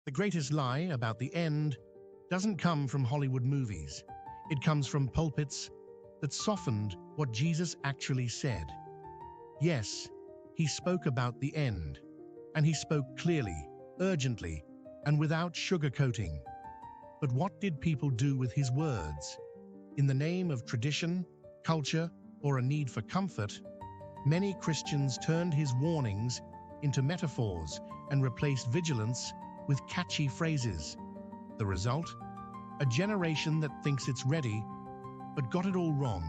The greatest lie about the end doesn't come from Hollywood movies. It comes from pulpits that softened what Jesus actually said. Yes, he spoke about the end, and he spoke clearly, urgently, and without sugarcoating. But what did people do with his words? In the name of tradition, culture, or a need for comfort, many Christians turned his warnings into metaphors and replaced vigilance with catchy phrases. The result? A generation that thinks it's ready, but got it all wrong.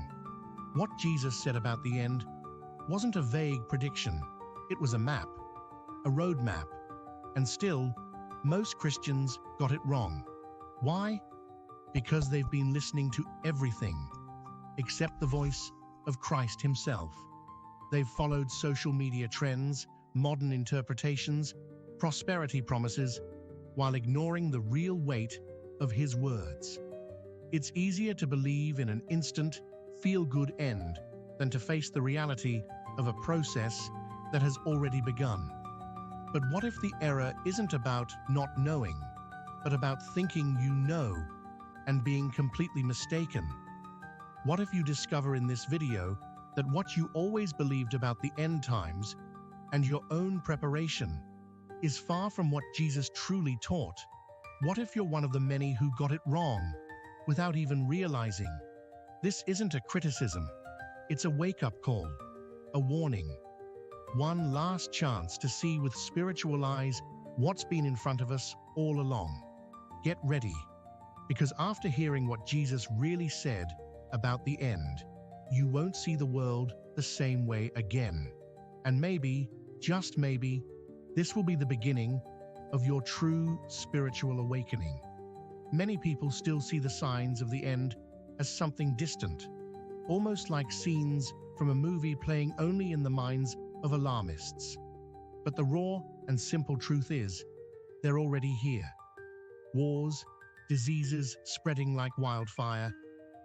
What Jesus said about the end wasn't a vague prediction. It was a map, a roadmap. And still, most Christians got it wrong. Why? Because they've been listening to everything except the voice of Christ himself. They've followed social media trends, modern interpretations, prosperity promises, while ignoring the real weight of his words. It's easier to believe in an instant, feel-good end than to face the reality of a process that has already begun. But what if the error isn't about not knowing, but about thinking you know and being completely mistaken? What if you discover in this video that what you always believed about the end times and your own preparation is far from what Jesus truly taught? What if you're one of the many who got it wrong without even realizing? This isn't a criticism. It's a wake-up call, a warning. One last chance to see with spiritual eyes what's been in front of us all along. Get ready, because after hearing what Jesus really said about the end, you won't see the world the same way again. And maybe, just maybe, this will be the beginning of your true spiritual awakening. Many people still see the signs of the end as something distant, almost like scenes from a movie playing only in the minds of alarmists. But the raw and simple truth is, they're already here. Wars, diseases spreading like wildfire,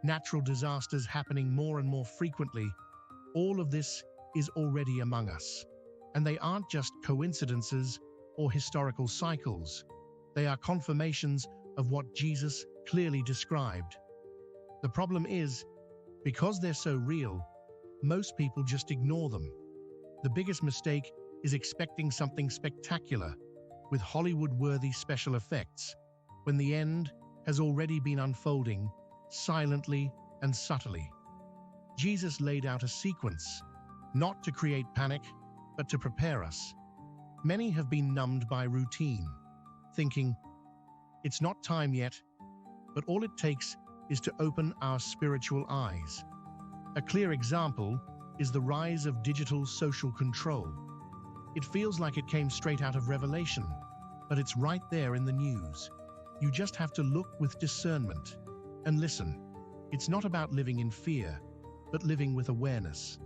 natural disasters happening more and more frequently, all of this is already among us. And they aren't just coincidences or historical cycles. They are confirmations of what Jesus clearly described. The problem is, because they're so real, most people just ignore them. The biggest mistake is expecting something spectacular with Hollywood-worthy special effects when the end has already been unfolding silently and subtly. Jesus laid out a sequence, not to create panic, but to prepare us. Many have been numbed by routine, thinking, it's not time yet, but all it takes is to open our spiritual eyes. A clear example is the rise of digital social control. It feels like it came straight out of Revelation, but it's right there in the news. You just have to look with discernment and listen. It's not about living in fear, but living with awareness.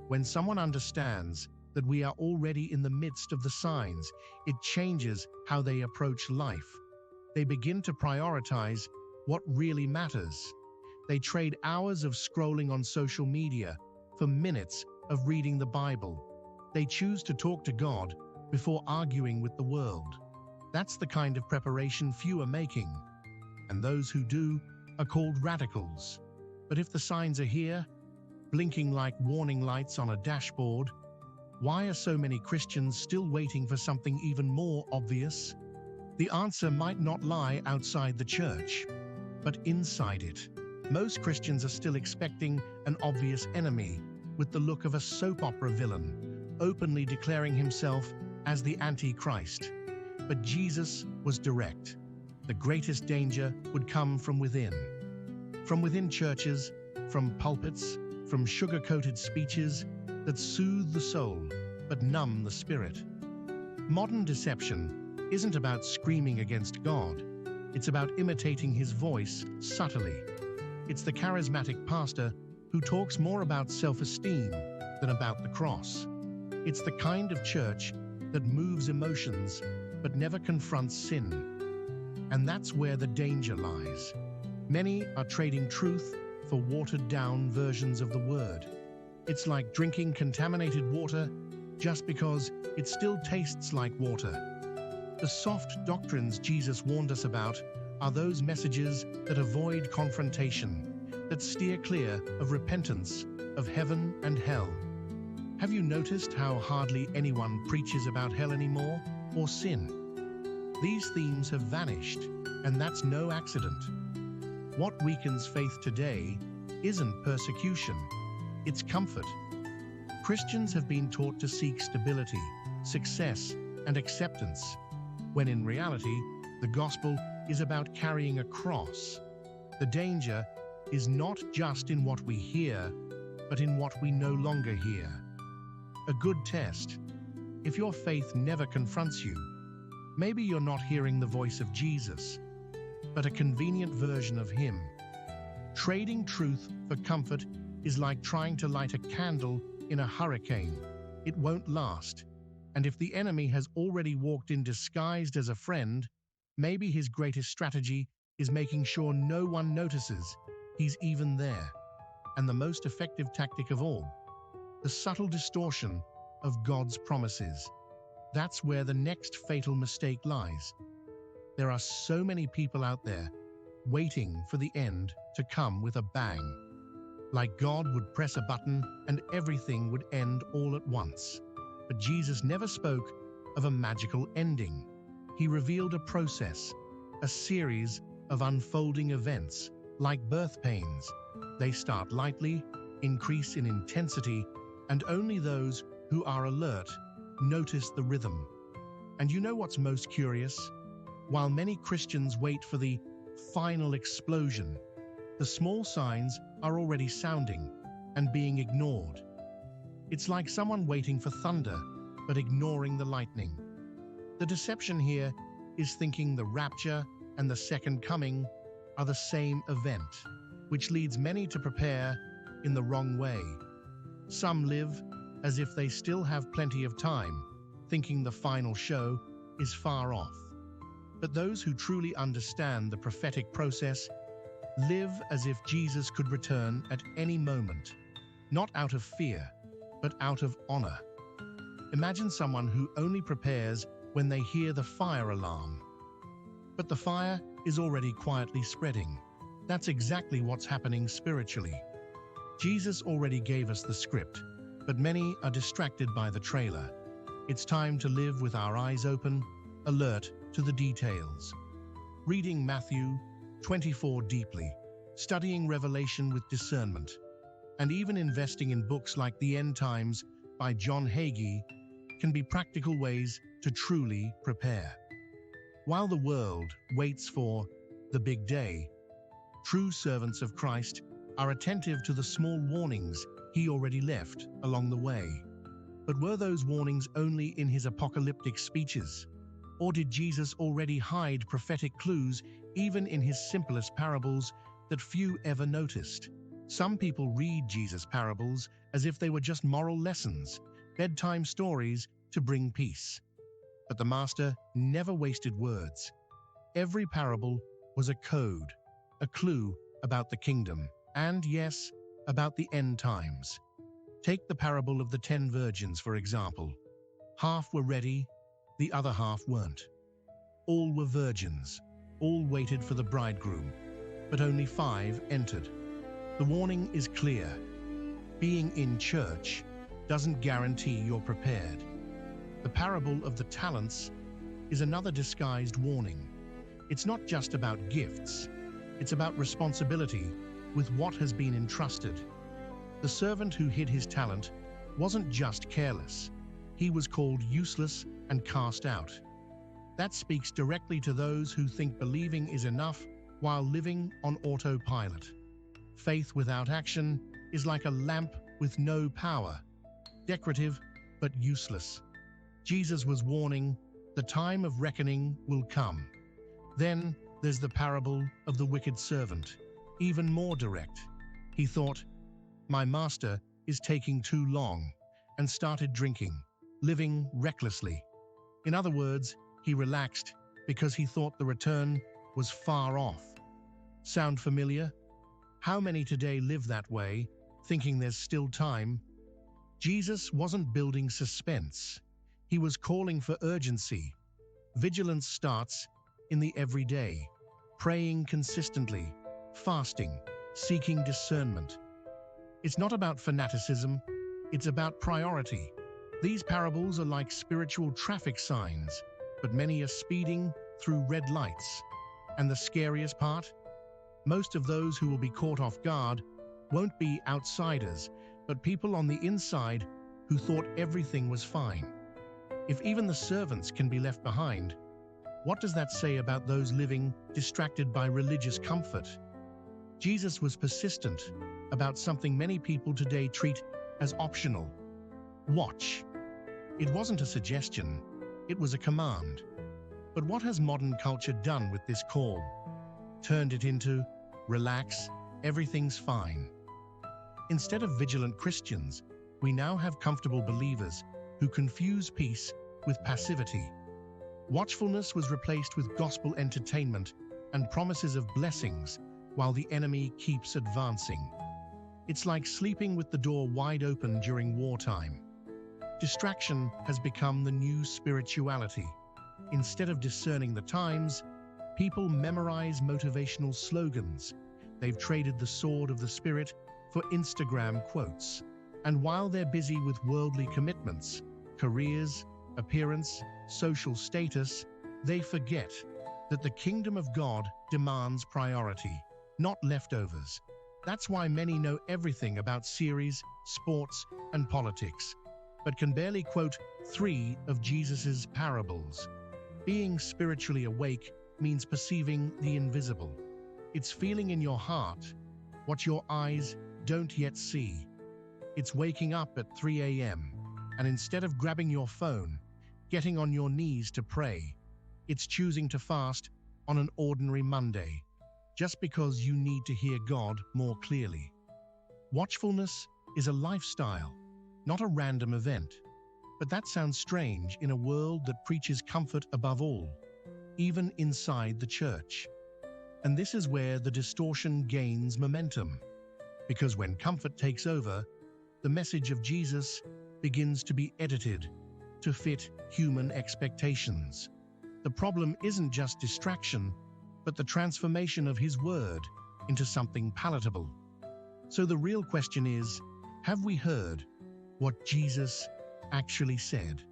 When someone understands that we are already in the midst of the signs, it changes how they approach life. They begin to prioritize what really matters. They trade hours of scrolling on social media for minutes of reading the Bible. They choose to talk to God before arguing with the world. That's the kind of preparation few are making. And those who do are called radicals. But if the signs are here, blinking like warning lights on a dashboard, why are so many Christians still waiting for something even more obvious? The answer might not lie outside the church, but inside it. Most Christians are still expecting an obvious enemy with the look of a soap opera villain, openly declaring himself as the Antichrist. But Jesus was direct. The greatest danger would come from within. From within churches, from pulpits, from sugar-coated speeches that soothe the soul but numb the spirit. Modern deception isn't about screaming against God. It's about imitating his voice subtly. It's the charismatic pastor who talks more about self-esteem than about the cross. It's the kind of church that moves emotions but never confronts sin. And that's where the danger lies. Many are trading truth for watered-down versions of the word. It's like drinking contaminated water just because it still tastes like water. The soft doctrines Jesus warned us about are those messages that avoid confrontation, that steer clear of repentance, of heaven and hell. Have you noticed how hardly anyone preaches about hell anymore, or sin? These themes have vanished, and that's no accident. What weakens faith today isn't persecution, it's comfort. Christians have been taught to seek stability, success, and acceptance, when in reality, the gospel is about carrying a cross. The danger is not just in what we hear, but in what we no longer hear. A good test. If your faith never confronts you, maybe you're not hearing the voice of Jesus, but a convenient version of him. Trading truth for comfort is like trying to light a candle in a hurricane. It won't last. And if the enemy has already walked in disguised as a friend, maybe his greatest strategy is making sure no one notices he's even there. And the most effective tactic of all, the subtle distortion of God's promises. That's where the next fatal mistake lies. There are so many people out there waiting for the end to come with a bang. Like God would press a button and everything would end all at once. But Jesus never spoke of a magical ending. He revealed a process, a series of unfolding events, like birth pains. They start lightly, increase in intensity, and only those who are alert notice the rhythm. And you know what's most curious? While many Christians wait for the final explosion, the small signs are already sounding and being ignored. It's like someone waiting for thunder, but ignoring the lightning. The deception here is thinking the rapture and the second coming are the same event, which leads many to prepare in the wrong way. Some live as if they still have plenty of time, thinking the final show is far off. But those who truly understand the prophetic process live as if Jesus could return at any moment, not out of fear, but out of honor. Imagine someone who only prepares when they hear the fire alarm. But the fire is already quietly spreading. That's exactly what's happening spiritually. Jesus already gave us the script, but many are distracted by the trailer. It's time to live with our eyes open, alert to the details. Reading Matthew 24 deeply, studying Revelation with discernment, and even investing in books like The End Times by John Hagee can be practical ways to truly prepare. While the world waits for the big day, true servants of Christ are attentive to the small warnings he already left along the way. But were those warnings only in his apocalyptic speeches? Or did Jesus already hide prophetic clues even in his simplest parables that few ever noticed? Some people read Jesus' parables as if they were just moral lessons, bedtime stories to bring peace. But the Master never wasted words. Every parable was a code, a clue about the kingdom, and yes, about the end times. Take the parable of the 10 virgins, for example. Half were ready, the other half weren't. All were virgins, all waited for the bridegroom, but only 5 entered. The warning is clear. Being in church doesn't guarantee you're prepared. The parable of the talents is another disguised warning. It's not just about gifts, it's about responsibility with what has been entrusted. The servant who hid his talent wasn't just careless, he was called useless and cast out. That speaks directly to those who think believing is enough while living on autopilot. Faith without action is like a lamp with no power, decorative but useless. Jesus was warning, the time of reckoning will come. Then there's the parable of the wicked servant, even more direct. He thought, my master is taking too long, and started drinking, living recklessly. In other words, he relaxed because he thought the return was far off. Sound familiar? How many today live that way, thinking there's still time? Jesus wasn't building suspense. He was calling for urgency. Vigilance starts in the everyday, praying consistently, fasting, seeking discernment. It's not about fanaticism, it's about priority. These parables are like spiritual traffic signs, but many are speeding through red lights. And the scariest part? Most of those who will be caught off guard won't be outsiders, but people on the inside who thought everything was fine. If even the servants can be left behind, what does that say about those living distracted by religious comfort? Jesus was persistent about something many people today treat as optional. Watch. It wasn't a suggestion, it was a command. But what has modern culture done with this call? Turned it into, relax, everything's fine. Instead of vigilant Christians, we now have comfortable believers who confuse peace with passivity. Watchfulness was replaced with gospel entertainment and promises of blessings while the enemy keeps advancing. It's like sleeping with the door wide open during wartime. Distraction has become the new spirituality. Instead of discerning the times, people memorize motivational slogans. They've traded the sword of the Spirit for Instagram quotes. And while they're busy with worldly commitments, careers, appearance, social status, they forget that the kingdom of God demands priority, not leftovers. That's why many know everything about series, sports, and politics, but can barely quote 3 of Jesus's parables. Being spiritually awake means perceiving the invisible. It's feeling in your heart what your eyes don't yet see. It's waking up at 3 a.m. and instead of grabbing your phone, getting on your knees to pray, it's choosing to fast on an ordinary Monday, just because you need to hear God more clearly. Watchfulness is a lifestyle, not a random event. But that sounds strange in a world that preaches comfort above all, even inside the church. And this is where the distortion gains momentum. Because when comfort takes over, the message of Jesus begins to be edited to fit human expectations. The problem isn't just distraction, but the transformation of his word into something palatable. So the real question is, have we heard what Jesus actually said,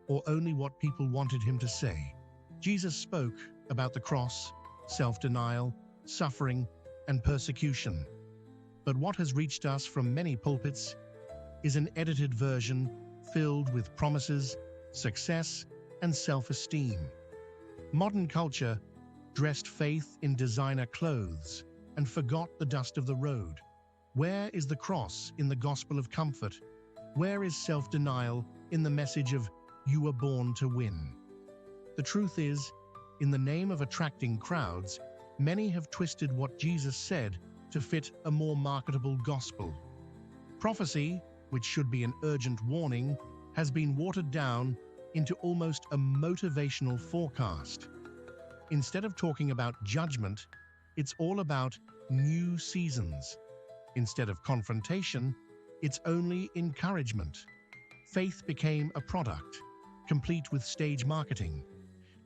or only what people wanted him to say? Jesus spoke about the cross, self-denial, suffering, and persecution. But what has reached us from many pulpits is an edited version filled with promises, success, and self-esteem. Modern culture dressed faith in designer clothes and forgot the dust of the road. Where is the cross in the gospel of comfort? Where is self-denial in the message of "you were born to win"? The truth is, in the name of attracting crowds, many have twisted what Jesus said to fit a more marketable gospel. Prophecy, which should be an urgent warning, has been watered down into almost a motivational forecast. Instead of talking about judgment, it's all about new seasons. Instead of confrontation, it's only encouragement. Faith became a product, complete with stage marketing.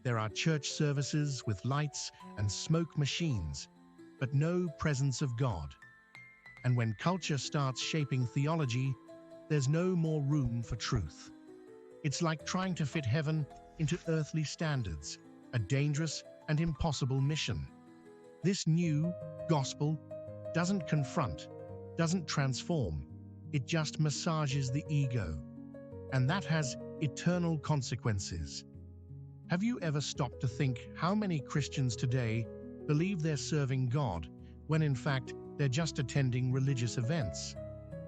There are church services with lights and smoke machines, but no presence of God. And when culture starts shaping theology, there's no more room for truth. It's like trying to fit heaven into earthly standards, a dangerous and impossible mission. This new gospel doesn't confront, doesn't transform, it just massages the ego. And that has eternal consequences. Have you ever stopped to think how many Christians today believe they're serving God when in fact they're just attending religious events?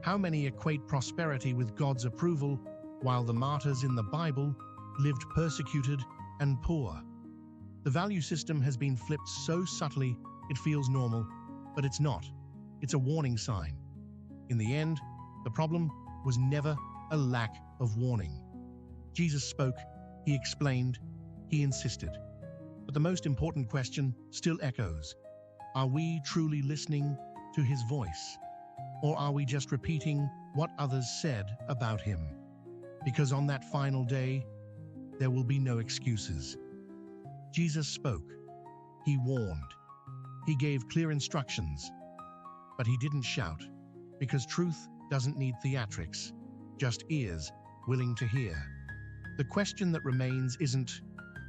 How many equate prosperity with God's approval while the martyrs in the Bible lived persecuted and poor? The value system has been flipped so subtly it feels normal, but it's not. It's a warning sign. In the end, the problem was never a lack of warning. Jesus spoke, he explained, he insisted. But the most important question still echoes. Are we truly listening to his voice? Or are we just repeating what others said about him? Because on that final day, there will be no excuses. Jesus spoke. He warned. He gave clear instructions. But he didn't shout, because truth doesn't need theatrics, just ears willing to hear. The question that remains isn't,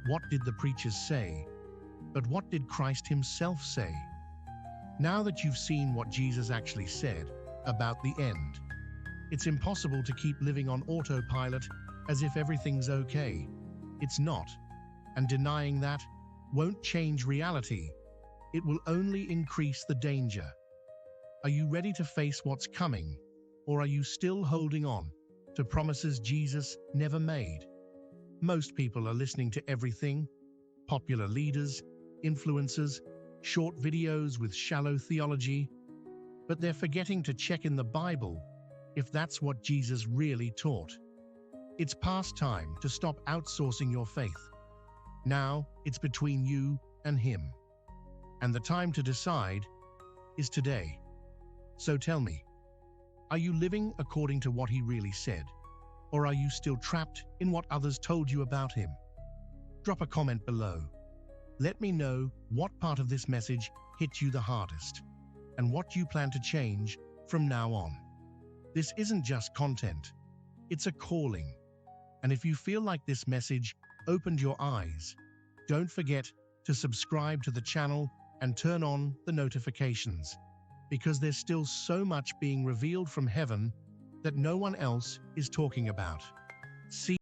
what did the preachers say, but what did Christ himself say? Now that you've seen what Jesus actually said about the end, it's impossible to keep living on autopilot as if everything's okay. It's not, and denying that won't change reality. It will only increase the danger. Are you ready to face what's coming, or are you still holding on to promises Jesus never made? Most people are listening to everything: popular leaders, influencers, short videos with shallow theology, but they're forgetting to check in the Bible if that's what Jesus really taught. It's past time to stop outsourcing your faith. Now it's between you and Him. And the time to decide is today. So tell me, are you living according to what He really said? Or are you still trapped in what others told you about Him? Drop a comment below. Let me know what part of this message hit you the hardest, and what you plan to change from now on. This isn't just content, it's a calling. And if you feel like this message opened your eyes, don't forget to subscribe to the channel and turn on the notifications, because there's still so much being revealed from heaven that no one else is talking about. See